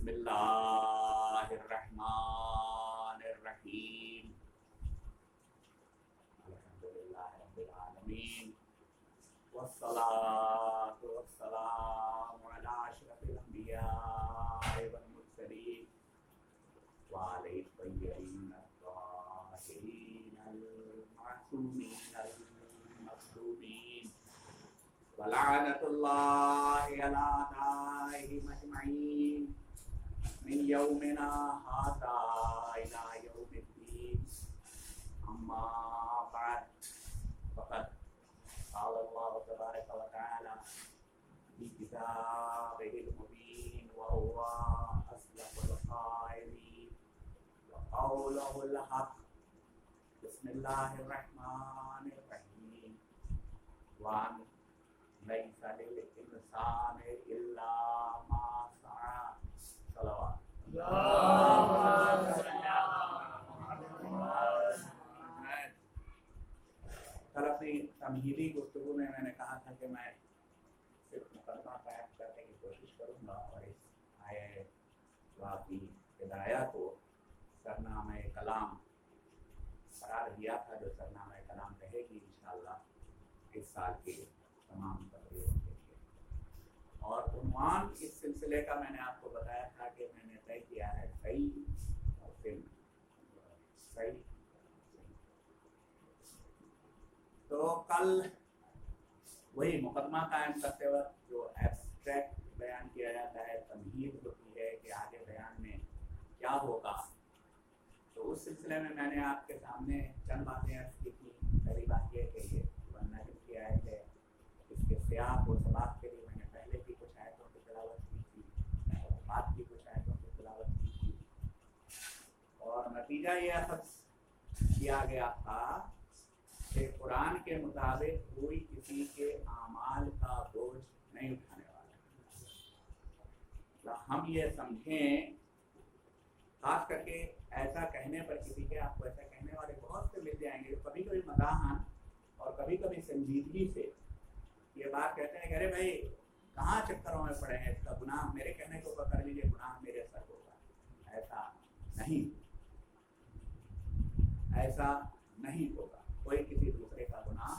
बिस्मिल्लाहिर्रहमानिर्रहीम अल्हम्दुलिल्लाहि रब्बिल आलमीन वस्सलातु वस्सलामु अला अशरफिल अंबिया वल मुरसलीन व अलैहि तय्यबीन अत्ताहिरीन अल मासूमीन अल मखदूमीन वलानतुल्लाहि अला दाइहिम अजमईन मिन यौमिना हाज़ा इला यौमिद्दीन अम्मा बाद फ़क़द क़ाल अल्लाहु तबारक व तआला फ़ी किताबिहिल मुबीन व हुवा अस्दक़ुल क़ाइलीन व क़ौलुहुल हक़ बिस्मिल्लाहिर रहमानिर रहीम वन लैसा लिल इंसानि इल्ला मा सआ सलवात कल अपनी तमहीदी गुफ्तगू में मैंने कहा था कि मैं सिर्फ मुकदमा कायम करने की कोशिश करूँगा और इस आए की हिदाया को सरनामा कलाम करार दिया था, जो सरनामा कलाम रहेगी इंशाअल्लाह इस साल के तमाम तकरीरों के लिए। और उन्वान इस सिलसिले का मैंने आपको बताया था कि मैंने तय किया है सही और फिल्म सही। तो कल वही मुकदमा कायम करते वक्त जो एब्स्ट्रैक्ट बयान किया जाता है, तमहीद होती है कि आगे बयान में क्या होगा, तो उस सिलसिले में मैंने आपके सामने चंद बातें अर्ज की थी। पहली बात यह कि ये नजम की आयत है, इसके सियाक और सबाक के लिए मैंने पहले भी कुछ आयतों की तिलावत की थी और बाद की कुछ आयतों की तिलावत की थी, और नतीजा यह अखज़ किया गया था कि कुरान के मुताबिक कोई किसी के आमाल का बोझ नहीं उठाने वाला। हम ये समझें, खास करके ऐसा कहने पर किसी के, आपको ऐसा कहने वाले बहुत से मिल जाएंगे जो कभी कभी मज़ाहन और कभी कभी संजीदगी से ये बात कहते हैं कि अरे भाई कहाँ चक्करों में पड़े हैं, इसका गुनाह मेरे कहने को कर लीजिए, गुनाह मेरे सर होगा। ऐसा नहीं, ऐसा नहीं होगा। कोई किसी दूसरे का गुनाह,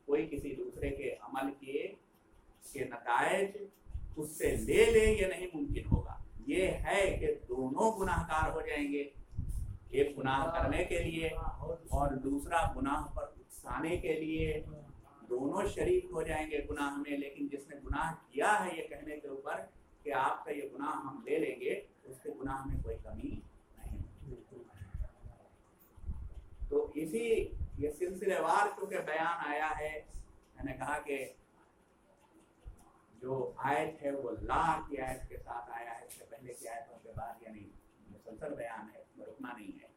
कोई किसी दूसरे के अमल के नताइज उससे ले ये नहीं मुमकिन होगा। ये है कि दोनों गुनाहगार हो जाएंगे, एक गुनाह करने के लिए और दूसरा गुनाह पर उकसाने के लिए, दोनों शरीक हो जाएंगे गुनाह में। लेकिन जिसने गुनाह किया है ये कहने के ऊपर कि आपका ये गुनाह हम ले लेंगे, उसके गुनाह में कोई कमी नहीं। तो इसी ये सिलसिलेवार चूँकि बयान आया है, मैंने कहा कि जो आयत है वो ला की आयत के साथ आया है, इससे पहले की आयतों के बाद, यानी मुसलसल बयान है, इसमें रुकना नहीं है।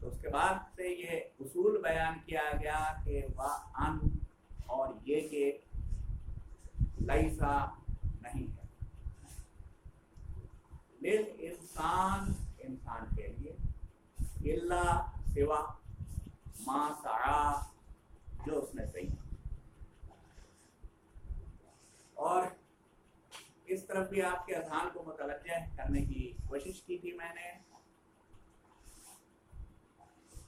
तो उसके बाद से ये उसूल बयान किया गया कि वाह अन और ये के लैसा नहीं है, लिल इंसान इंसान के लिए, इल्ला सिवा मा सआ जो उसने सही। और इस तरफ भी आपके अज़हान को मुतवज्जह करने की कोशिश की थी मैंने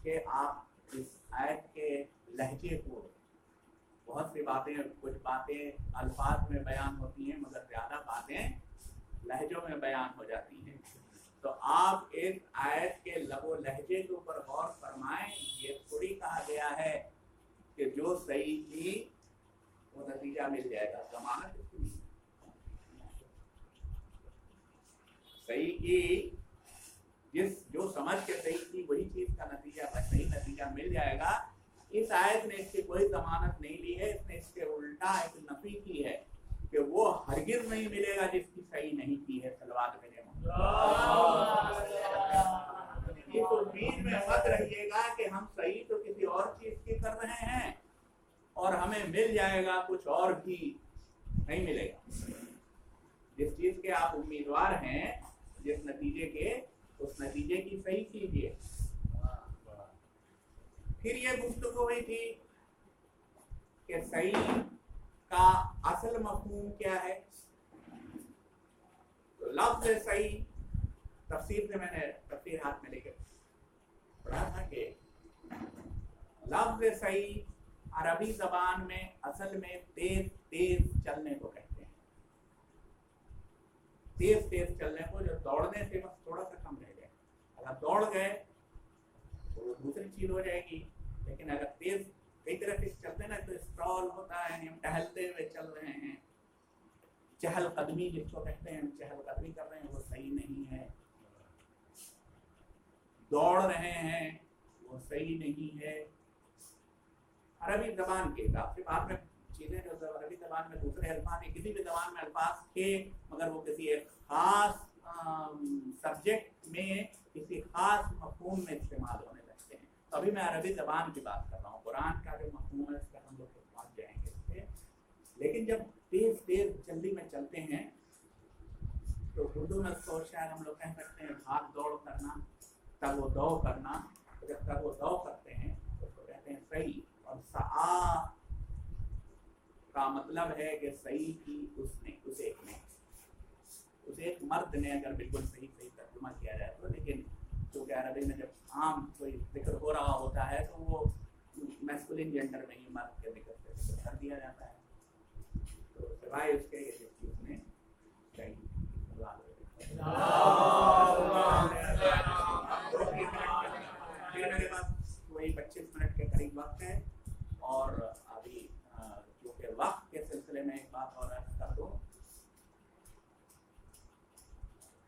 कि आप इस आयत के लहजे को, बहुत सी बातें, कुछ बातें अल्फाज में बयान होती हैं मगर ज़्यादा बातें लहजों में बयान हो जाती हैं। तो आप इस आयत के लबो लहजे के ऊपर गौर फरमाएं। ये थोड़ी कहा गया है कि जो सही की वो नतीजा मिल जाएगा, जमानत इसकी सही की, जो समझ के सही की वही चीज का नतीजा, सही नतीजा मिल जाएगा। इस आयत ने इसकी कोई जमानत नहीं ली है, इसने इसके उल्टा एक नफी की है कि वो हरगिज नहीं मिलेगा जिसकी सही नहीं की है। सलवात में इस उम्मीद में मत रहिएगा कि हम सही तो किसी और चीज की कर रहे हैं और हमें मिल जाएगा, कुछ और भी नहीं मिलेगा। जिस चीज के आप उम्मीदवार हैं, जिस नतीजे के, उस नतीजे की सही कीजिए। फिर ये गुफ्तगू हुई थी कि सही का असल मफहूम क्या है। तो तो लफ्ज सही, तफसीर से मैंने तफसीर हाथ में लेकर पढ़ा था कि लफ्ज सही अरबी जबान में असल में तेज तेज चलने को कहते हैं। तेज तेज चलने को, जो दौड़ने से बस थोड़ा सा कम रह गए। अगर दौड़ गए तो वो दूसरी चीज हो जाएगी, लेकिन अगर तेज कई तरह से चलते ना तो स्क्रॉल होता है, हम टहलते हुए चल रहे हैं, चहल कदमी जिसको कहते हैं, चहल कदमी कर रहे हैं, वो सही नहीं है। दौड़ रहे हैं वो सही नहीं है अरबी जबान के हिसाब से। बाद में चीजें जो अरबी जबान में दूसरे अल्फाज, किसी भी जबान में अल्फाज थे मगर वो किसी एक खास सब्जेक्ट में किसी खास मफहूम में इस्तेमाल होने लगते हैं। तो अभी मैं अरबी जबान की बात कर रहा हूँ, कुरान का जो मफहूम है उसका हम लोग पहुँच जाएंगे इससे। लेकिन जब तेज तेज जल्दी में चलते हैं तो उर्दू में उसको शायद हम लोग कह सकते हैं भाग दौड़ करना, तब वो दौड़ करना। तो जब तब वो दौड़ करते हैं तो उसको कहते हैं सही। और सआ का मतलब है कि सही की उसने, उस एक ने, उस एक मर्द ने, अगर बिल्कुल सही सही तर्जुमा किया जाए तो। लेकिन क्योंकि अरबी में जब आम कोई जिक्र हो रहा होता है तो वो मैस्कुलिन जेंडर में ही मर्द के जिक्र से कर दिया जाता है। तो सिवाय उसके उसने सही। मेरे पास वही 25 मिनट के करीब वक्त है और अभी क्योंकि वक्त के सिलसिले में एक बात और अर्ज कर दूं।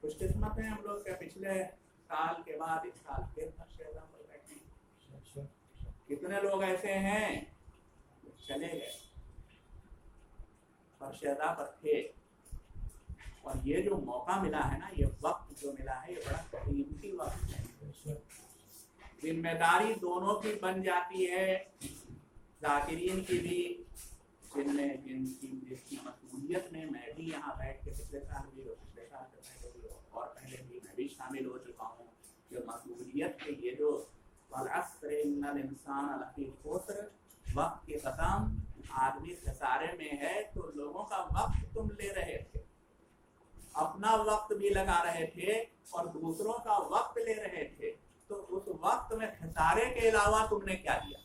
खुशकिस्मत है हम लोग के पिछले साल के बाद इस साल फिर फर्शेदा पर बैठे हैं। कितने लोग ऐसे हैं चले गए, फर्शेदा पर थे। और ये जो मौका मिला है ना, ये वक्त जो मिला है, ये बड़ा कीमती वक्त है। जिम्मेदारी दोनों की बन जाती है, जाकिरीन की भी, जिसकी मसूलियत में मैं भी यहाँ बैठ के पिछले साल भी और पिछले साल से पहले भी और पहले भी मैं भी शामिल हो चुका हूँ। जो मसूलियत के ये जो वल-अस्र इन्नल इंसान लफी खुस्र, वक्त की कसम आदमी खसारे में है। तो लोगों का वक्त तुम ले रहे थे, अपना वक्त भी लगा रहे थे और दूसरों का वक्त ले रहे थे। तो उस वक्त में खसारे के अलावा तुमने क्या दिया?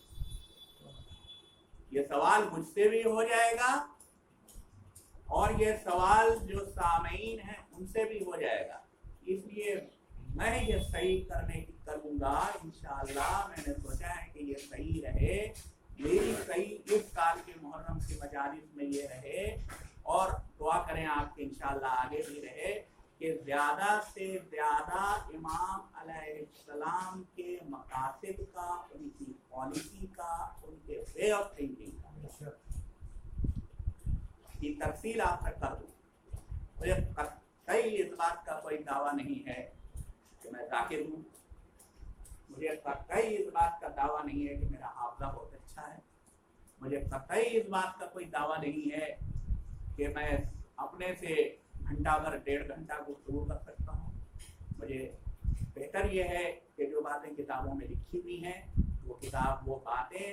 ये सवाल मुझसे भी हो जाएगा और ये सवाल जो सामीन है उनसे भी हो जाएगा। इसलिए मैं ये सही करने की करूँगा इंशाअल्लाह। मैंने सोचा है कि ये सही रहे, मेरी सही इस साल के मुहर्रम की मजालिस में ये रहे। और दुआ करें आपके इंशाअल्लाह आगे भी रहे कि ज़्यादा से ज़्यादा इमाम अलैहिस्सलाम के मकासद का, उनकी पॉलिसी का, उनके वे ऑफ थिंकिंग का की तफसील आप तक कर दूँ। मुझे कतई इस बात का कोई दावा नहीं है कि मैं जाकिर हूँ, मुझे कतई इस बात का दावा नहीं है कि मेरा हाफजा बहुत अच्छा है, मुझे कतई इस बात का कोई दावा नहीं है कि मैं अपने से घंटा भर 1.5 घंटा गुफ्तगू कर सकता हूँ। मुझे बेहतर यह है कि जो बातें किताबों में लिखी हुई हैं वो किताब, वो बातें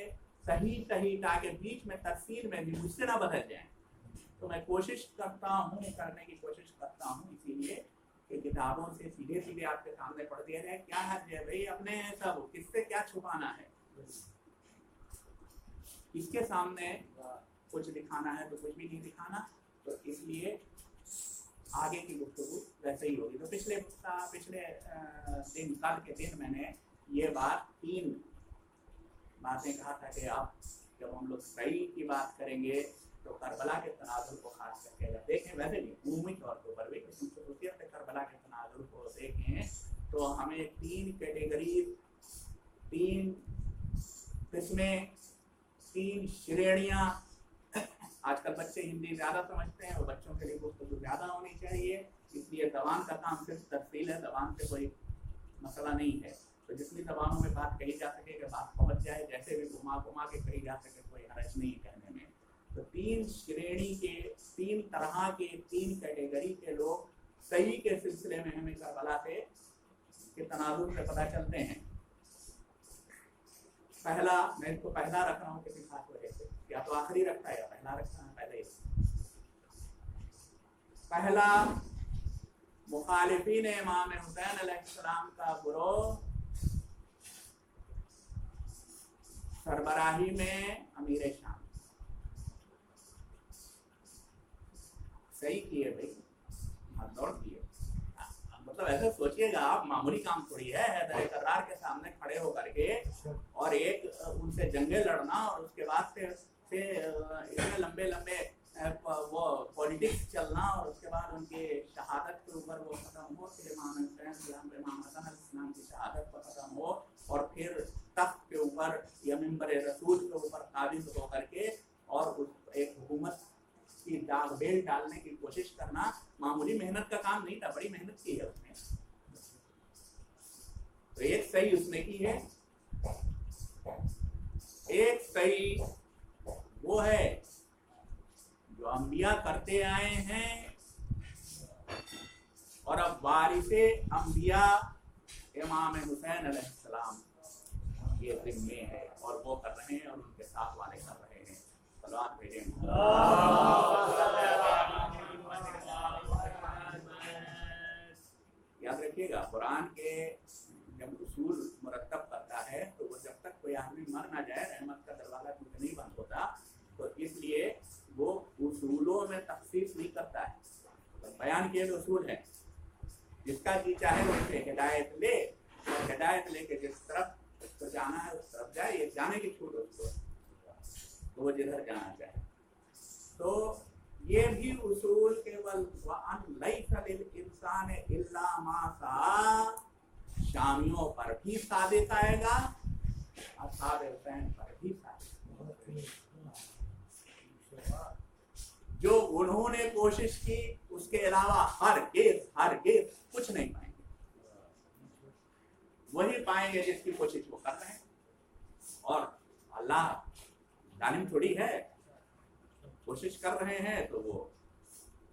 सही सही, ताकि बीच में तफसीर में भी मुझसे ना बदल जाएं। तो मैं कोशिश करता हूँ, करने की कोशिश करता हूँ इसीलिए कि किताबों से सीधे सीधे आपके सामने पढ़ दिया जाए। क्या है भाई, अपने सब किससे क्या छुपाना है, इसके सामने कुछ दिखाना है तो कुछ भी नहीं दिखाना। तो इसलिए आगे की गुफ्तगू वैसे ही होगी। तो पिछले दिन, कल के दिन मैंने ये बात 3 बातें कहा था कि आप जब हम लोग सही की बात करेंगे तो करबला के तनाजुर को खास करके अगर देखें, वैसे भी अमूमी तौर पर भी खसूसियत से करबला के तनाजुर को देखें तो हमें 3 कैटेगरी, 3 किस्में, 3 श्रेणियाँ। आजकल बच्चे हिंदी ज़्यादा समझते हैं और बच्चों के लिए गुफ्तगू ज़्यादा होनी चाहिए, इसलिए ज़बान का काम सिर्फ तफसील है, ज़बान से कोई मसला नहीं है। तो जितनी ज़बानों में बात कही जा सके कि बात पहुँच जाए, जैसे भी घुमा घुमा के कही जा सके, कोई हरज नहीं कहने में। तो 3 श्रेणी के, 3 तरह के, 3 कैटेगरी के लोग सही के सिलसिले में हमें करबला के तनाजुर से पता चलते हैं। पहला, मैं इसको पहला रख रहा हूँ किसी खास वजह से, या तो आखिरी रखता है या पहला रखता है, पहले ही। पहला मुखालिफीन इमाम हुसैन अलैहिस्सलाम का ग्रोह सरबराही में अमीर शाम। सही किए भाई, हाथ दौड़ किए। मतलब ऐसे सोचिएगा आप, मामूली काम थोड़ी है हैदर करार के सामने खड़े होकर के और एक उनसे जंगे लड़ना और उसके बाद से इतने लंबे लंबे वो पॉलिटिक्स चलना और उसके बाद उनके शहादत के ऊपर वो खत्म हो, फिर इमाम हुसैन इमाम हसन अलैहिस्सलाम की शहादत पर खत्म हो और फिर तख्त के ऊपर या मिंबर रसूल के ऊपर काबिज होकर के और उस एक हुकूमत की दागबेल डालने की कोशिश करना मामूली मेहनत का काम नहीं था, बड़ी मेहनत की है उसने। तो एक सही उसने की है, एक सही वो है जो अंबिया करते आए हैं और अब वारिसे अंबिया इमाम हुसैन अलैहिस्सलाम ये जिम्मे है और वो कर रहे हैं और उनके साथ वाले कर रहे हैं। सलावत भेजें। याद रखिएगा, कुरान के जब उसूल मुरतब करता है तो वो जब तक कोई आदमी मर ना जाए रहमत का दरवाजा क्योंकि नहीं बंद होता, तो इसलिए वो उसूलों में तखसीस नहीं करता है। तो बयान किए हुए उसूल है, जिसका जी चाहे उससे हिदायत ले और हिदायत लेके जिस तरफ उसको जाना है उस तरफ जाए, ये जाने की छूट उसको, तो वो जिधर जाना चाहे। तो ये भी उसूल केवल इंसान इल्ला मा सा शामियों पर भी सादिक आएगा, असहाब हुसैन पर भी सादिक। जो उन्होंने कोशिश की उसके अलावा हरगिज़ कुछ नहीं पाएंगे, वही पाएंगे जिसकी कोशिश वो कर रहे हैं। और अल्लाह जालिम थोड़ी है, कोशिश कर रहे हैं तो वो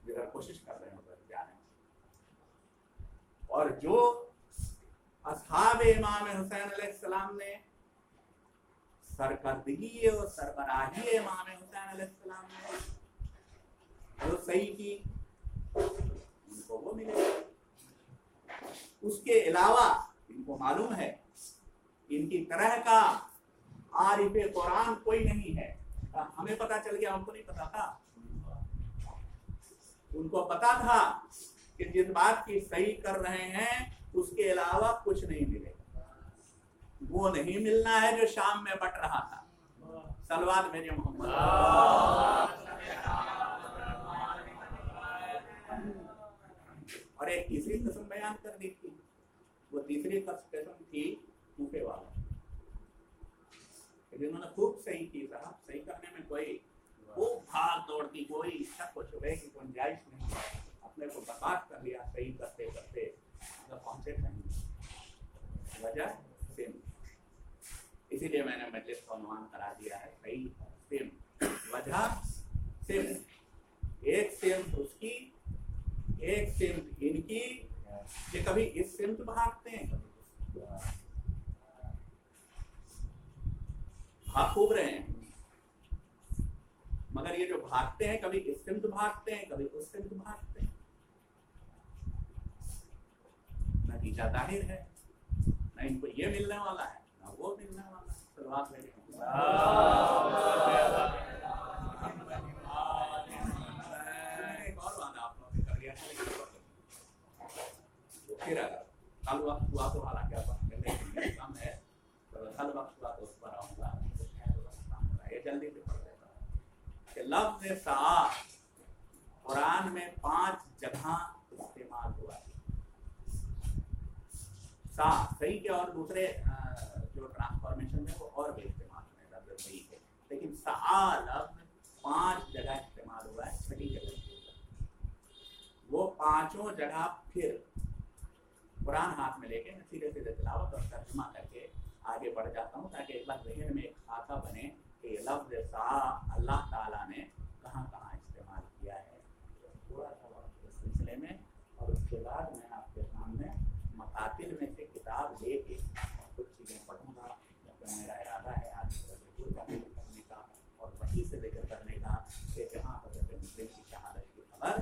जिधर कोशिश कर रहे हैं उधर जा रहे हैं। और जो असहाब इमाम हुसैन अलैहिस्सलाम ने सरकर्दगी और सरबराही इमाम हुसैन अलैहिस्सलाम ने जो सही की उनको वो मिलेगा। उसके अलावा इनको मालूम है इनकी तरह का आरिफ कुरान कोई नहीं है। हमें पता चल गया, उनको नहीं पता था। उनको पता था कि जिस बात की सही कर रहे हैं उसके अलावा कुछ नहीं मिलेगा। वो नहीं मिलना है जो शाम में बट रहा था। सलवात मेरे मोहम्मद। और एक तीसरी किस्म बयान कर दी थी, वो तीसरी किस्म थी कूफे वाला, जिन्होंने खूब सही की। साहब सही करने में कोई खूब भाग दौड़ की कोई शक व शुबे की गुंजाइश नहीं, अपने को बर्बाद कर लिया सही करते करते, मतलब पहुंचे नहीं। वजह सेम, इसीलिए मैंने मजलिस को अनुमान करा दिया है सही सेम, वजह सेम। एक सेम उसकी, एक सेम इनकी। ये कभी इस सेम तो भागते हैं, कभी भाग खूब रहे हैं, मगर ये जो भागते हैं कभी इस सिमत भागते हैं कभी उस सिमत भागते हैं। नतीजा जाहिर है, ना इनको ये मिलने वाला है ना वो मिलने वाला है। सलवात लेके एक और वादा आप लोगों ने कर लिया फिर अगर कल वक्त हुआ तो हालांकि आप कम है, कल वक्त हुआ तो उस पर आऊंगा, ये जल्दी से पढ़ देगा कि लफ्ज़ सा कुरान में 5 जगह इस्तेमाल हुआ है। सा सही के और दूसरे जो ट्रांसफॉर्मेशन है वो और भी इस्तेमाल हुए लफ्ज़ सही के, लेकिन सा लफ्ज़ 5 जगह इस्तेमाल हुआ है। छठी जगह वो पांचों जगह फिर कुरान हाथ में लेके सीधे सीधे तिलावत और तर्जुमा करके आगे बढ़ जाता हूँ, ताकि एक बार ज़हन में एक खाका बने कि लफ्ज़ सा अल्लाह ताला ने कहाँ कहाँ इस्तेमाल किया है। थोड़ा सा इस सिलसिले में, और उसके बाद मैं आपके सामने मकातिल में से किताब लेके कुछ चीज़ें पढ़ूँगा। मेरा इरादा है आज करने का और वहीं से लेकर करने का कि जहाँ हज़रत मुस्लिम की शहादत की खबर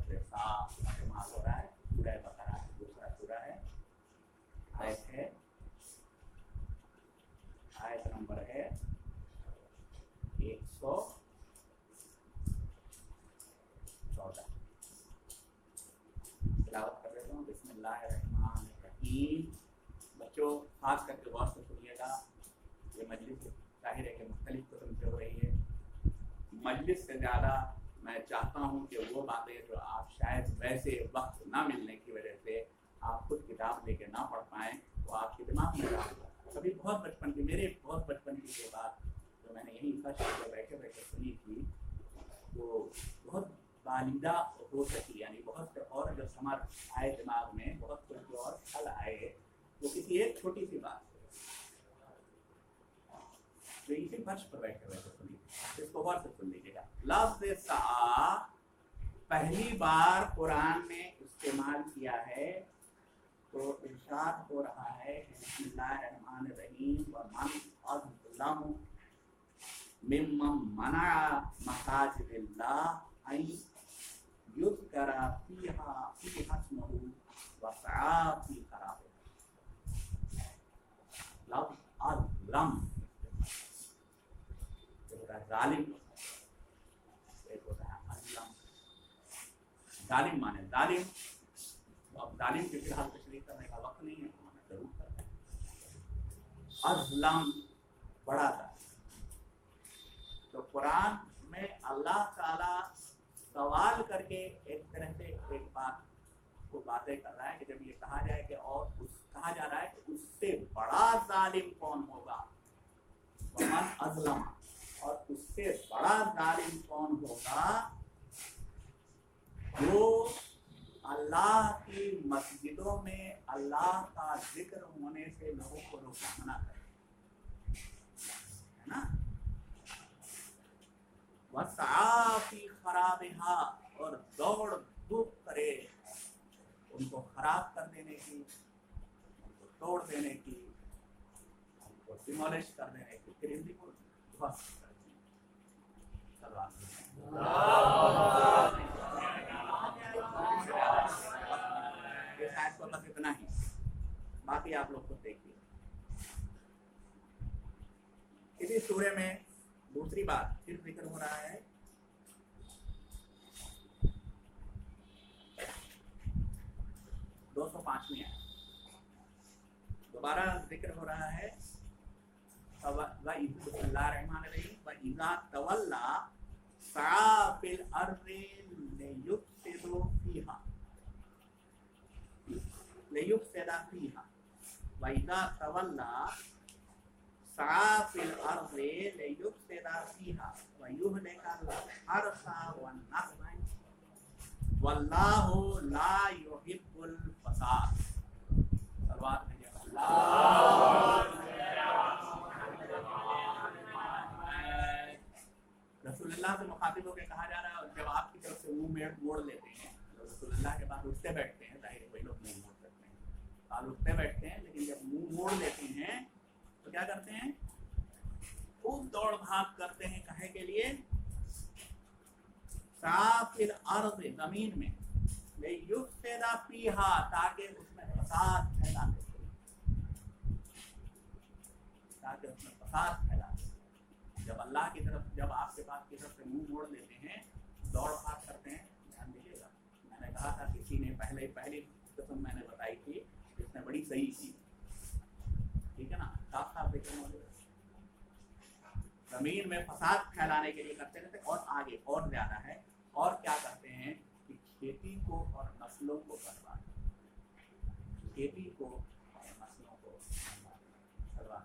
लफ्ज़ सा इस्तेमाल हो रहा है। सूरह बकरा दूसरा सूरा है, आयत नंबर है 114। तिलावत कर देता हूँ। बिस्मिल्लाहिर्रहमानिर्रहीम। बच्चों खास करके गौर से सुनिएगा, ये मजलिस जाहिर है कि मुख्तलिफ किस्म से हो रही है। मजलिस से ज़्यादा मैं चाहता हूँ कि वो बातें जो आप शायद वैसे वक्त ना मिलने की वजह से आप खुद किताब लेके ना पढ़ पाएँ, तो आपके दिमाग में रहा। कभी बहुत बचपन की बात जो मैंने यहीं फर्स्ट पर बैठे बैठे सुनी थी, तो बहुत बालिदा हो सकी, यानी बहुत से और जो समर आए दिमाग में, बहुत कुछ जो और फल आए, वो किसी एक छोटी सी बात जो इसी फर्श पर बैठे बैठे सुनी। इसको गौर से सुन लीजिएगा। लफ्ज़ सा पहली बार कुरान में इस्तेमाल किया है तो इरशाद हो रहा है बिस्मिल्लाहिर्रहमानिर्रहीम व मन अज़लमु मिम्मन मना मसाजिदिल्लाह अन युज़करा फीहा इस्मुहु व सआ फी खराबिहा। लफ्ज़ अज़लम जालिम, एक होता है अज़लम। जालिम माने जालिम। तो अब जालिम की फिलहाल तशरीह करने का वक्त नहीं है, तो मैं जरूर करता हूँ। अज़लम बड़ा था। तो कुरान में अल्लाह ताला सवाल करके एक तरह से एक बात को बातें कर रहा है कि जब ये कहा जाए कि और कहा जा रहा है कि उससे बड़ा जालिम कौन होगा, वमन अज़लम, और उससे बड़ा जालिम कौन होगा जो अल्लाह की मस्जिदों में अल्लाह का जिक्र होने से लोगों को रोकना करे, है ना। वसआ फी खराबिहा, और दौड़ धूप करे उनको खराब कर देने की, उनको तोड़ देने की, उनको डिमोलिश कर देने की, फिर हिंदी को ध्वस्त कर देने की। शायद को बस इतना ही, बाकी आप लोग खुद देखिए। इसी सूरे में दूसरी बात फिर जिक्र हो रहा है। 205वीं आयत दोबारा जिक्र हो रहा है। बिस्मिल्लाहिर्रहमानिर्रहीम व इज़ा तवल्ला सआ फिल अर्ज़ि लियुफ़्सिदा फीहा व इज़ा तवल्ला सआ फिल अर्ज़ि लियुफ़्सिदा फीहा व युहलिकल हर्सा वन नस्ल वल्लाहु ला युहिब्बुल फसाद। सलवात है रसूलुल्लाह से मुखातिब होकर कहा जा रहा है, और जब आपकी तरफ से मुंह मोड़ लेते हैं तो रसूलुल्लाह के पास उठते बैठते हैं, जाहिर वही लोग नहीं मोड़ सकते हैं, आप उठते बैठते हैं, लेकिन जब मुंह मोड़ लेते हैं तो क्या करते हैं, खूब दौड़ भाग करते हैं, कहे के लिए साफिल अर्ज़, जमीन में, लियुफ़्सिदा फीहा, ताकि उसमें फसाद फैला दे, ताकि उसमें फसाद फैला दे। जब अल्लाह की तरफ, जब आपके पास की तरफ से मुंह मोड़ लेते हैं, दौड़ भाग करते हैं, ध्यान दीजिएगा। मैंने कहा था किसी ने पहली किस्म मैंने बताई थी, जिसने बड़ी सही थी, ठीक है ना, साफ साफ देखने वाले जमीन में फसाद फैलाने के लिए करते रहते। और आगे और ज्यादा है, और क्या करते हैं कि खेती को और नस्लों को बर्बाद, खेती को और नस्लों को बर्बाद।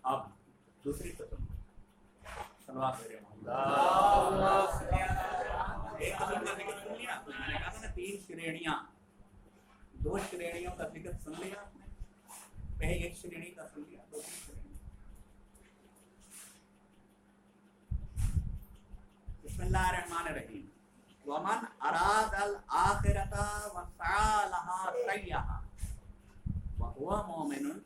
अब दूसरी किस्म, सलवात मेरे एक किस्म का जिक्र सुन लिया, तो मैंने कहा था ना 3 श्रेणियां, 2 श्रेणियों का जिक्र सुन लिया आपने, पहले एक श्रेणी का सुन लिया, दूसरी श्रेणी। बिस्मिल्लाहिर्रहमानिर्रहीम। वमन अरादल आखिरता वसअ लहा सय्यहा वहुवा मोमिनुन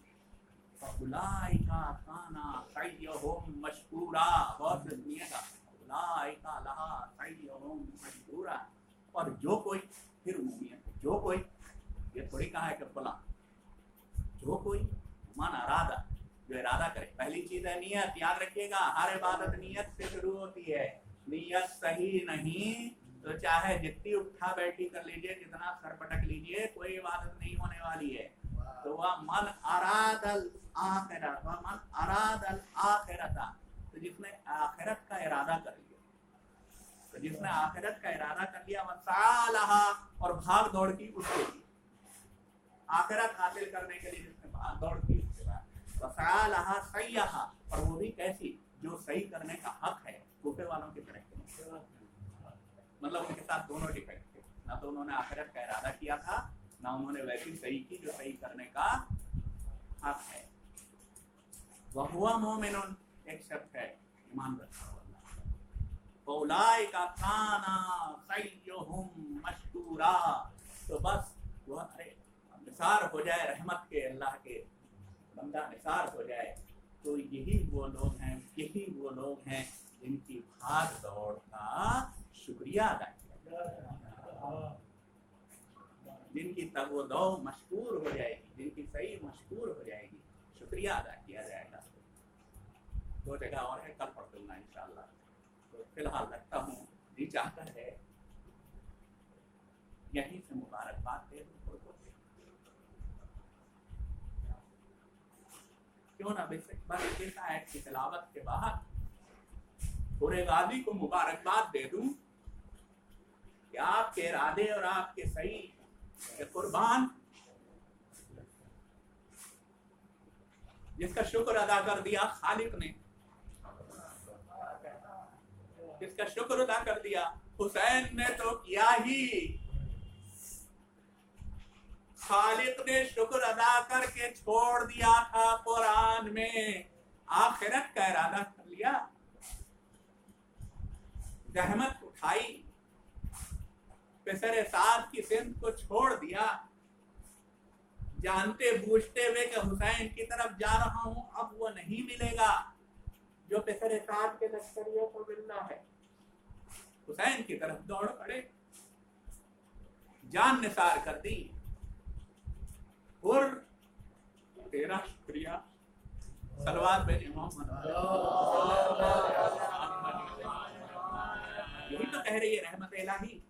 फउलाइका काना सय्युहुम मशकूरा। बहुत सुनिएगा, फउलाइका लहा सय्युहुम मशकूरा। और जो कोई, फिर उम्मीद, जो कोई, ये थोड़ी कहा है कि फला, जो कोई मन अरादा, जो इरादा करे। पहली चीज है नियत, याद रखिएगा, हर इबादत नियत से शुरू होती है। नियत सही नहीं तो चाहे जितनी उठा बैठी कर लीजिए, जितना सर पटक लीजिए, कोई इबादत नहीं होने वाली है। तो वह मन अरादल आखिरत, वह मन अरादल आखिरता, तो जिसने आखिरत का इरादा कर लिया, तो जिसने आखिरत का इरादा कर लिया, वह सालहा, और भाग दौड़ की उसके लिए, आखिरत हासिल करने के लिए जिसने भाग दौड़ की उसके बाद, वसालहा सय्यहा, और वो भी कैसी, जो सही करने का हक है। कूफे वालों की तरह, मतलब उनके साथ दोनों डिफेक्ट थे, ना तो उन्होंने आखिरत का इरादा किया था, ना उन्होंने वैसी सही की जो सही करने का हक है। वहुवा मोमिनुन, एक शब्द है ईमान रखा हुआ, उलाइका काना सय्युहुम मशकूरा। तो बस वह निसार हो जाए रहमत के, अल्लाह के बंदा निसार हो जाए, तो यही वो लोग हैं, यही वो लोग हैं जिनकी भाग दौड़ का शुक्रिया अदा किया, जिनकी तगोदौ मशकूर हो जाएगी, जिनकी सही मशकूर हो जाएगी, शुक्रिया अदा किया जाएगा। दो जगह और है, कल पढ़ दूंगा इंशाअल्लाह। तो फिलहाल रखता हूँ, जी चाहता है यहीं से मुबारकबाद दे दूँ, क्यों ना बेसिक आयत की तिलावत के बाद पूरे गाजी को मुबारकबाद दे दूं कि आपके इरादे और आपके सही के कुर्बान, जिसका शुक्र अदा कर दिया खालिक ने, जिसका शुक्र अदा कर दिया हुसैन ने, तो किया ही, खालिक ने शुक्र अदा करके छोड़ दिया था कुरान में, आखिरत का इरादा कर लिया, जहमत उठाई, पेसरे साथ की सिंध को छोड़ दिया, जानते बूझते हुए कि हुसैन की तरफ जा रहा हूं, अब वो नहीं मिलेगा जो पेसरे साथ के लश्करियों को मिलना है। हुसैन की तरफ दौड़ पड़े, जान निसार कर दी। और तेरा शुक्रिया, सलवात बेने मोहम्मद, यही तो कह रही है रहमत इलाही।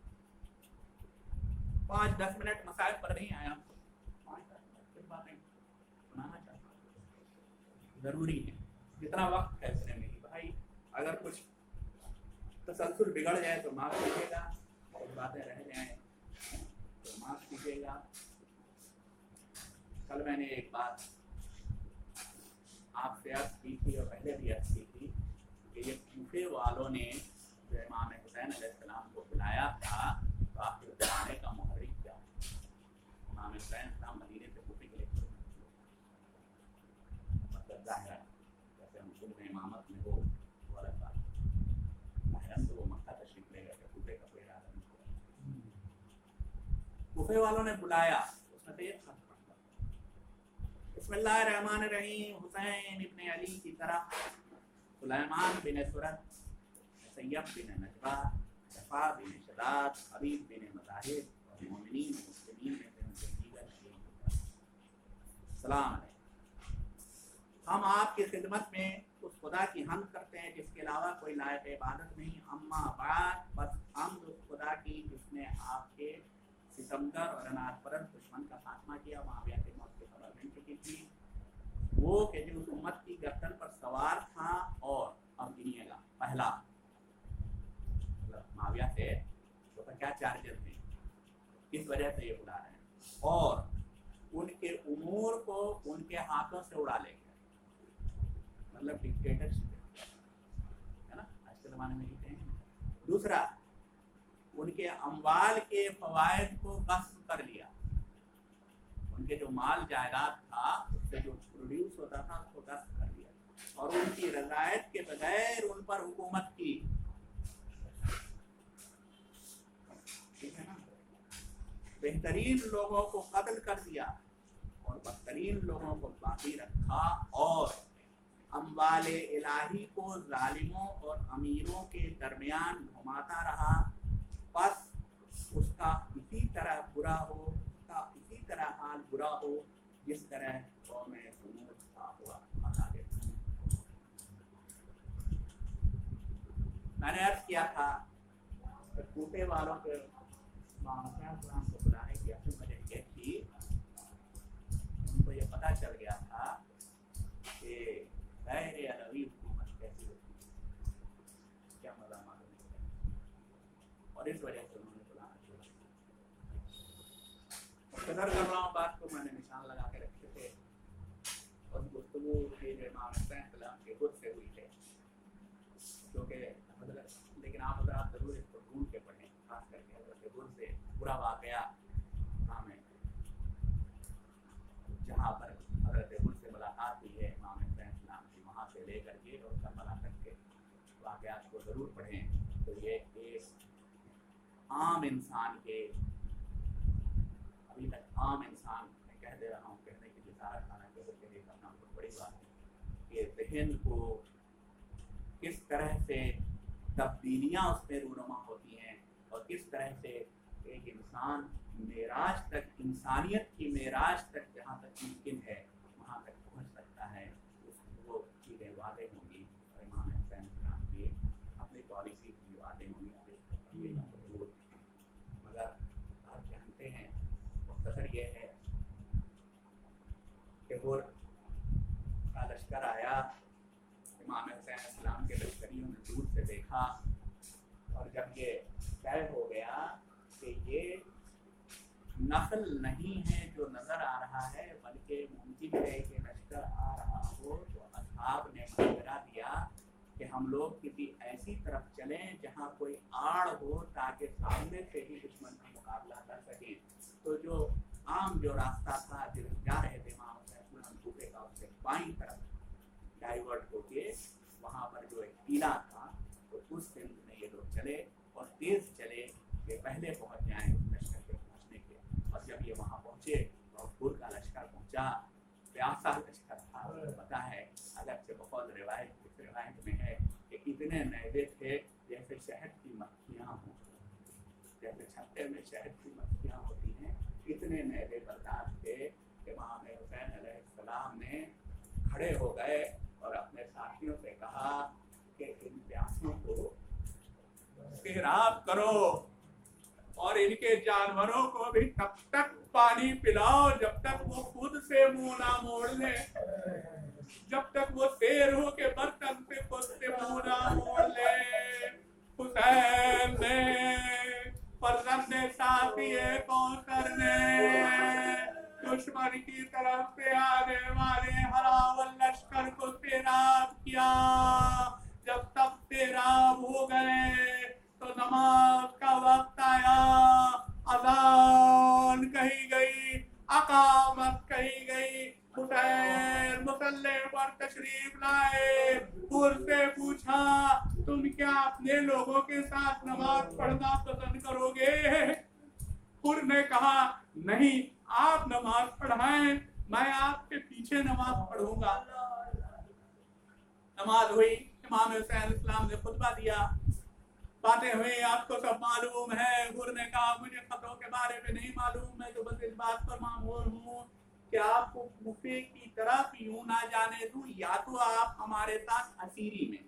5-10 मिनट मसाइल पर नहीं आया, 5-10 बातें सुनाना चाहता हूँ, जरूरी है, जितना वक्त है उतने में ही। भाई अगर कुछ तसल्सल बिगड़ जाए तो माफ कीजिएगा, और बातें रह जाए तो माफ कीजिएगा। कल मैंने एक बात आपसे अर्ज की थी और पहले भी अर्ज की थी कि ये कूफे वालों ने जो इमाम हुसैन अलैहिस्सलाम को बुलाया था, तो आखिर बुलाने का मुहर्रिक क्या? इमाम हुसैन मदीने से कूफे के लिए, मतलब ज़ाहिर है जैसे हम खुद में इमामत में हो वो अलग बात, ज़ाहिरन तो वो मक्का तशरीफ ले गए, कूफे का कोई इरादा नहीं। कूफे वालों ने बुलाया, उसमें तो ये बिस्मिल्लाहिर्रहमानिर्रहीम, हुसैन इब्न अली की तरफ सुलेमान बिन सुरत, सैयद बिन नजबा, जफा बिन शदाद, हबीब बिन मज़ाहिर और मोमिनीन मुस्लिमीन में से उनके दीगर शरीक, सलाम अलैकुम। हम आपकी खिदमत में उस खुदा की हम्द करते हैं जिसके अलावा कोई लायक इबादत नहीं, अम्मा बाद, बस हम उस खुदा की जिसने आपके सितमगर और अनादपरस्त दुश्मन का खात्मा किया, माविया के मौत की खबर मिल चुकी थी। वो कि जो उस उम्मत की गर्दन पर सवार था, और अब गिनिएगा, पहला माविया से तो क्या चार्जेस थे, किस वजह से ये उड़ा रहे हैं, और उनके उमूर को उनके हाथों से उड़ा ले गए, मतलब डिक्टेटरशिप है ना, आज के ज़माने में कहते हैं। दूसरा, उनके अम्वाल के फवायद को गस्ब कर लिया, उनके जो माल जायदाद था उससे जो प्रोड्यूस होता था उसको गस्ब कर लिया, और उनकी रज़ायत के बगैर उन पर हुकूमत की। बेहतरीन लोगों को कत्ल कर दिया और बदतरीन लोगों को बाकी रखा, और अम्वाले इलाही को जालिमों और अमीरों के दरमियान घुमाता रहा। बस उसका इसी तरह बुरा हो, उसका इसी तरह हाल बुरा हो जिस तरह कौम समूद का हुआ। मैंने अर्ज किया था कूफे वालों के को बुलाने की असल वजह यह थी, उनको ये पता चल गया था कि गैर अलवी हुकूमत कैसी होती है, क्या मजा मालूम है, और इस वजह से उन्होंने बुलाना शुरू किया। कदर कर रहा हूँ बात को, मैंने निशान लगा के रखे थे और गुफ्तगू के जो इमाम सलाम के खुद से हुई थे, क्योंकि लेकिन आप अगर आप जरूर इसको ढूंढ के पढ़ें, खास करके हज़रत गुर से बुरा वाक़या हमें जहाँ पर हज़रत गुर से मुलाकात हुई है इमाम इस्लाम की, वहाँ से लेकर के और करबला तक के वाक़यात को ज़रूर पढ़ें। तो ये एक आम इंसान के, अभी तक आम इंसान मैं कह दे रहा हूँ, कहने की जिसारत हालांकि उसके लिए करना बहुत बड़ी बात है, कि जहन को किस तरह से तब्दीलियाँ उसमें रूनुमा होती हैं और किस तरह से एक इंसान मेराज तक, इंसानियत की मेराज तक जहाँ तक मुमकिन है वहाँ तक पहुँच सकता है, वो चीज़ें वादे होंगी। और इमाम हुसैन की अपनी पॉलिसी की वादे होंगी, मगर आप जानते हैं मुख्तसर ये है कि हुर का लश्कर आया, इमाम हुसैन इस्लाम के लश्करियों ने दूर से देखा, और जब ये तय हो गया कि ये नस्ल नहीं है जो नज़र आ रहा है, बल्कि मुमकिन है कि लश्कर आ रहा हो, तो असहाब ने मशवरा दिया कि हम लोग किसी ऐसी तरफ चलें जहाँ कोई आड़ हो, ताकि सामने से ही दुश्मन का मुकाबला कर सकें। तो जो आम जो रास्ता था जिस जा रहे थे इमाम हुसैन कूफे का, उससे बाईं तरफ डाइवर्ट होके वहाँ पर जो एक टीला था, तो उस सिंध में ये लोग चले और तेज चले कि पहले पहुँच जाएं उस लश्कर के पहुँचने के। और जब ये वहाँ पहुँचे तो गुर का लश्कर पहुँचा, प्यासा लश्कर था। पता है अगर से बहुत रिवायत, इस रिवायत में है कि इतने नैवे थे जैसे शहद की मक्खियाँ हों, जैसे छत्ते में शहद की मक्खियाँ होती हैं, इतने नैवे बर्दाश्त थे कि इमाम हुसैन अलैहिस्सलाम ने खड़े हो गए और अपने साथियों से कहा कि इन प्यासों को सैराब करो और इनके जानवरों को भी तब तक पानी पिलाओ जब तक वो खुद से मुंह ना मोड़ ले, जब तक वो शेर हो के बर्तन से खुद से मुंह ना मोड़ ले। हुसैन ने फर्जंद साफिए कौसर ने दुश्मन की तरफ से आने वाले हरावल लश्कर को सैराब किया। जब सब सैराब हो गए तो नमाज का वक्त आया, अज़ान कही गई, अकामत कही गई। हुसैन मुसल्ले पर तशरीफ लाए, हुर से पूछा तुम क्या अपने लोगों के साथ नमाज पढ़ना पसंद करोगे? हुर ने कहा नहीं, आप नमाज पढ़ाएं, मैं आपके पीछे नमाज पढ़ूंगा। नमाज हुई, इमाम हुसैन इस्लाम ने खुतबा दिया, बातें हुई, आपको सब मालूम है। हुर ने कहा मुझे खतरों के बारे में नहीं मालूम, मैं तो बस इस बात पर मामूर हूँ कि आपको कूफे की तरफ यूं ना जाने दूं, या तो आप हमारे साथ असीरी में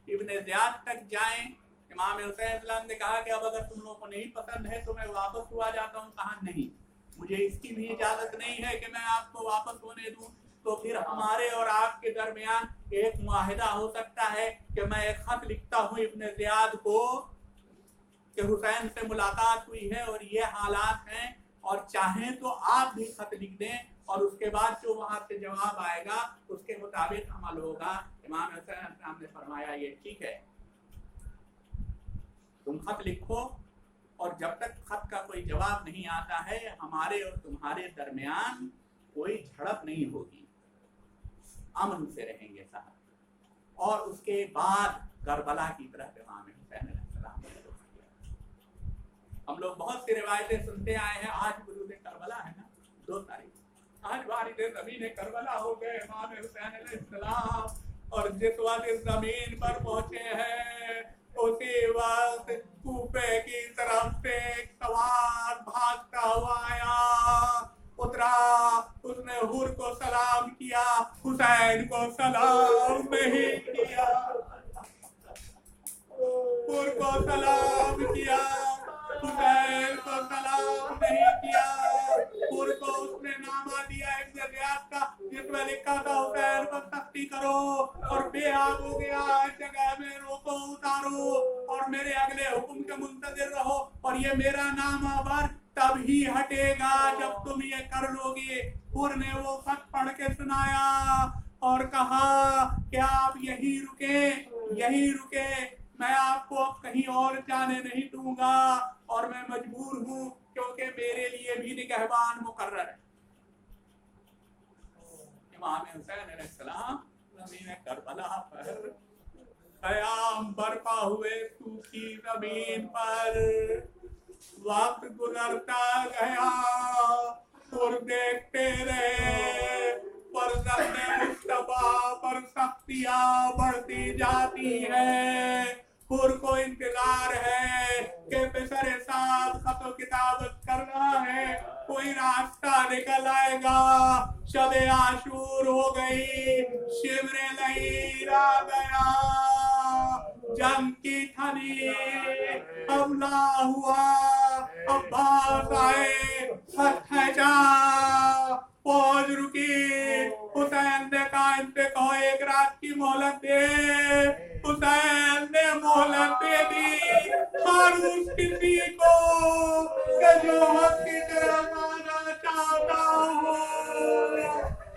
इब्ने ज़ियाद तक जाएं। इमाम हुसैन इस्लाम ने कहा कि अब अगर तुम लोगों को नहीं पसंद है तो मैं वापस हुआ जाता हूँ। कहा नहीं, मुझे इसकी भी इजाजत नहीं है कि मैं आपको वापस होने दूं। तो फिर हमारे और आपके दरमियान एक मुआहिदा हो सकता है कि मैं एक खत लिखता हूँ इब्ने ज़ियाद को कि हुसैन से मुलाकात हुई है और ये हालात हैं, और चाहें तो आप भी खत लिख दें और उसके बाद जो वहाँ से जवाब आएगा उसके मुताबिक अमल होगा। इमाम हुसैन इस्लाम ने फरमाया ये ठीक है, तुम खत लिखो और जब तक खत का कोई जवाब नहीं आता है हमारे और तुम्हारे दरमियान कोई झड़प नहीं होगी, अमन से रहेंगे साहब। और उसके बाद करबला की तरफ इमाम हुसैन अलैहिस्सलाम ने रुख किया। हम लोग बहुत सी रिवायतें सुनते आए हैं। आज वरूद करबला है ना, 2 तारीख, आज वारिद ज़मीन करबला हो गए इमाम हुसैन अलैहिस्सलाम, और जिस वक्त इस जमीन पर पहुंचे हैं उसी वक्त कूफे की तरफ से एक सवार भागता हुआ आया, उतरा, उसने हुर को सलाम किया, हुसैन को सलाम नहीं किया। हुर को सलाम किया, हुसैन को सलाम नहीं किया। हुर को उसने नामा दिया इब्न गियास का, जिसमें लिखा था हुसैन पर सख्ती करो, और बेआब हो गया, इस जगह में रोको, उतारो और मेरे अगले हुक्म के मुंतजिर रहो, और ये मेरा नामा बर तब ही हटेगा जब तुम ये कर लोगे। हुर ने वो खत पढ़ के सुनाया और कहा कि आप यही रुके, मैं आपको अब कहीं और जाने नहीं दूंगा, और मैं मजबूर हूँ क्योंकि मेरे लिए भी निगहबान मुकर्रर है। इमाम हुसैन अलैहिस्सलाम ज़मीन करबला पर क़याम बरपा हुए सूखी जमीन पर, वक्त गुजरता गया और देखते रहे फर्जंद मुस्तफा पर सख्तियां बढ़ती जाती है। हुर को इंतजार है कि पेशर साहब खतो किताबत करना है, कोई रास्ता निकल आएगा। शब आशूर हो गई, शिमरे लहीर आ गया, जंग की थनी, हमला हुआ, अब्बास आए, फतह फौज रुकी। हुसैन ने कहा इनसे कहो एक रात की मोहलत दे। हुसैन ने मोहलत दे दी और उस किसी को कि जो हक की तरफ आना चाहता हो।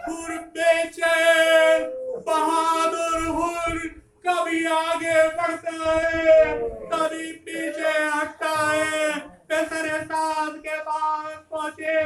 हुर बेचैन बहादुर हुर कभी आगे बढ़ता है, कभी पीछे हटता है। पेशर साद के पास पहुंचे,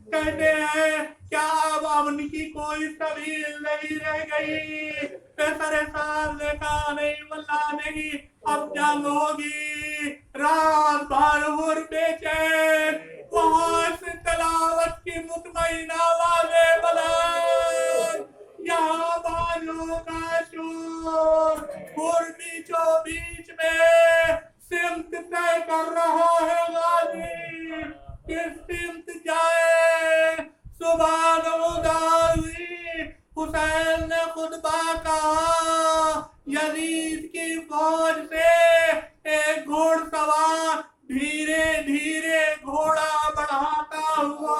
कहते हैं क्या अब अमन की कोई सबील नहीं रह गई? पेशर साद ने कहा नहीं वल्लाह नहीं, अब जंग होगी। रात भर हुर बेचैन, वहां से तलावत की मुतमईन आवाज़ें बुलंद, यहाँ बाजों का शोर। हुर बीचों बीच में सिमत तय कर रहा है गाजी, किस सिमत जाए। सुबह नमोदार हुई, हुसैन ने खुतबा कहा। यजीद की फौज से एक घोड़सवार धीरे धीरे घोड़ा बढ़ाता हुआ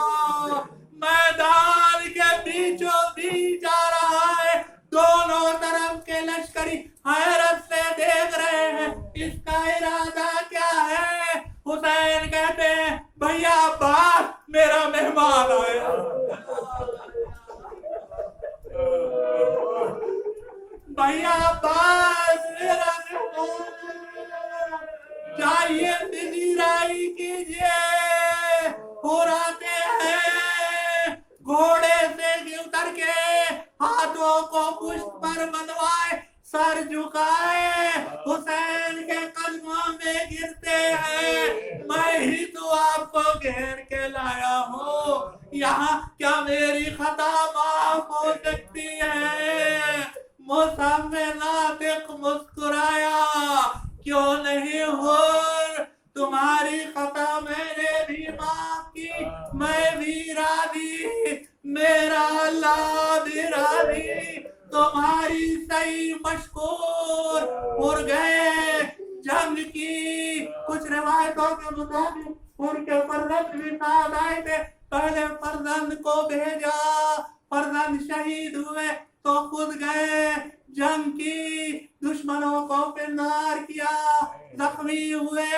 मैदान के बीचों बीच जा रहा है। दोनों तरफ के लश्करी हैरत से देख रहे हैं, इसका इरादा क्या है? हुसैन कहते हैं भैया अब्बास मेरा मेहमान आया। भैया अब्बास मेरा मेहमान, जाइए दिजीराई कीजिए। उड़ाते हैं, घोड़े से उतर के हाथों को पुष्ट पर बंधवाए, सर झुकाए, हुसैन के कदमों में गिरते हैं। मैं ही तो आपको घेर के लाया हूँ, यहाँ क्या मेरी खता माफ हो सकती है? मुसम्मे नातिक मुस्कुराया, क्यों नहीं हुर, तुम्हारी खता मैंने भी माफ की, मैं भी राजी, मेरा अल्लाह भी राजी, तुम्हारी सही मशकूर। उड़ गए। जंग की कुछ रिवायतों के मुताबिक उनके फर्जंद भी साथ आए थे। पहले फर्जंद को भेजा, फर्जंद शहीद हुए तो खुद गए। जंग की, दुश्मनों को पिंदार किया, जख्मी हुए,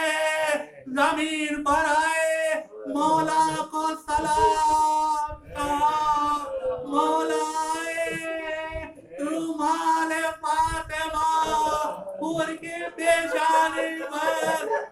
जमीन पर आए, मौला को सलाम कहा। मौला आए, रुमाल फातिमा हुर की पेशानी पर